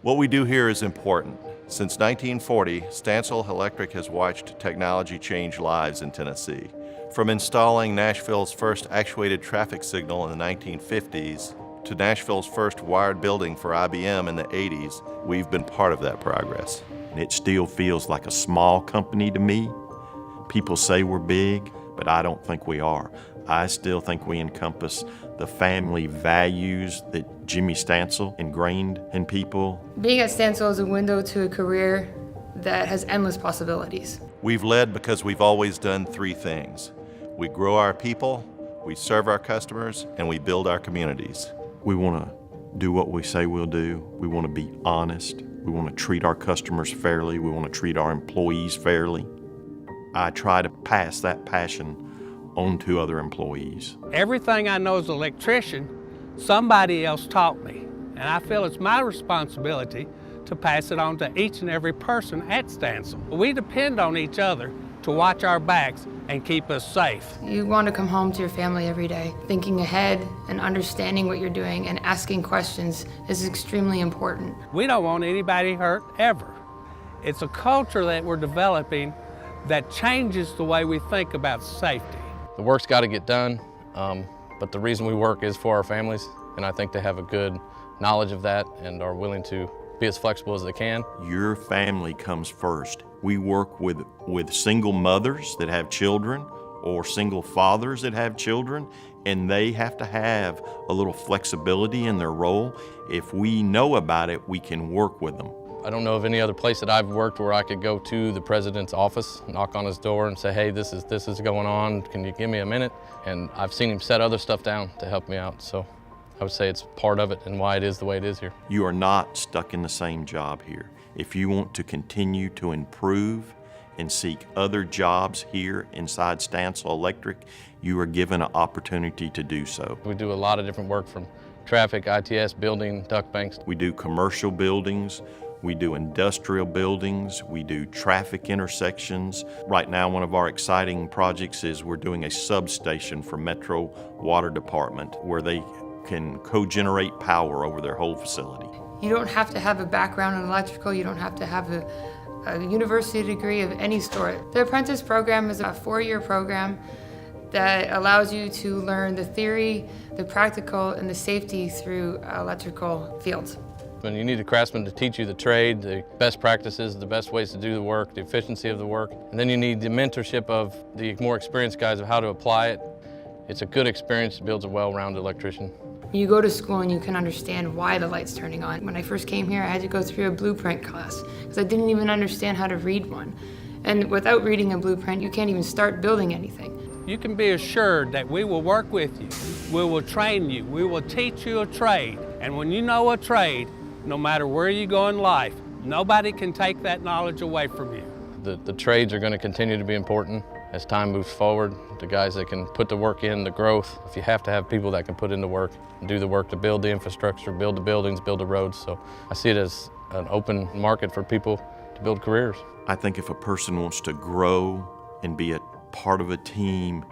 What we do here is important. Since 1940, Stansell Electric has watched technology change lives in Tennessee. From installing Nashville's first actuated traffic signal in the 1950s to Nashville's first wired building for IBM in the 80s, we've been part of that progress. And it still feels like a small company to me. People say we're big, but I don't think we are. I still think we encompass the family values that Jimmy Stansell ingrained in people. Being at Stansell is a window to a career that has endless possibilities. We've led because we've always done three things. We grow our people, we serve our customers, and we build our communities. We want to do what we say we'll do. We want to be honest. We want to treat our customers fairly. We want to treat our employees fairly. I try to pass that passion on to other employees. Everything I know as an electrician, somebody else taught me. And I feel it's my responsibility to pass it on to each and every person at Stansell. We depend on each other to watch our backs and keep us safe. You want to come home to your family every day. Thinking ahead and understanding what you're doing and asking questions is extremely important. We don't want anybody hurt ever. It's a culture that we're developing that changes the way we think about safety. The work's got to get done, but the reason we work is for our families, and I think they have a good knowledge of that and are willing to be as flexible as they can. Your family comes first. We work with single mothers that have children or single fathers that have children, and they have to have a little flexibility in their role. If we know about it, we can work with them. I don't know of any other place that I've worked where I could go to the president's office, knock on his door and say, hey, this is going on, can you give me a minute? And I've seen him set other stuff down to help me out, so I would say it's part of it and why it is the way it is here. You are not stuck in the same job here. If you want to continue to improve and seek other jobs here inside Stansell Electric, you are given an opportunity to do so. We do a lot of different work from traffic, ITS, building, duct banks. We do commercial buildings. We do industrial buildings, we do traffic intersections. Right now, one of our exciting projects is we're doing a substation for Metro Water Department where they can co-generate power over their whole facility. You don't have to have a background in electrical, you don't have to have a university degree of any sort. The apprentice program is a 4-year program that allows you to learn the theory, the practical, and the safety through electrical fields. And you need a craftsman to teach you the trade, the best practices, the best ways to do the work, the efficiency of the work. And then you need the mentorship of the more experienced guys of how to apply it. It's a good experience, it builds a well-rounded electrician. You go to school and you can understand why the light's turning on. When I first came here, I had to go through a blueprint class because I didn't even understand how to read one. And without reading a blueprint, you can't even start building anything. You can be assured that we will work with you, we will train you, we will teach you a trade. And when you know a trade, no matter where you go in life, nobody can take that knowledge away from you. The trades are going to continue to be important as time moves forward. The guys that can put the work in, the growth. If you have to have people that can put in the work and do the work to build the infrastructure, build the buildings, build the roads. So I see it as an open market for people to build careers. I think if a person wants to grow and be a part of a team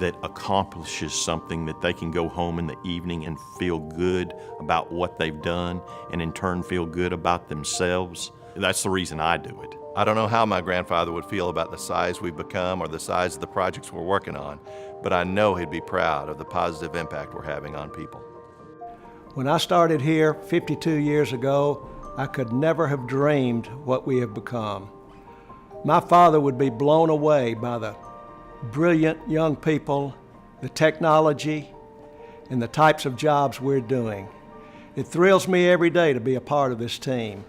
that accomplishes something, that they can go home in the evening and feel good about what they've done and in turn feel good about themselves, that's the reason I do it. I don't know how my grandfather would feel about the size we've become or the size of the projects we're working on, but I know he'd be proud of the positive impact we're having on people. When I started here 52 years ago, I could never have dreamed what we have become. My father would be blown away by the brilliant young people, the technology, and the types of jobs we're doing. It thrills me every day to be a part of this team.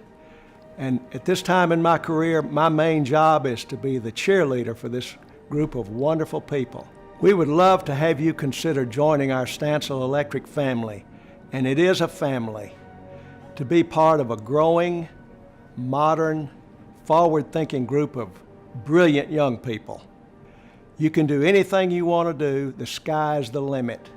And at this time in my career, my main job is to be the cheerleader for this group of wonderful people. We would love to have you consider joining our Stansell Electric family, and it is a family, to be part of a growing, modern, forward-thinking group of brilliant young people. You can do anything you want to do. The sky's the limit.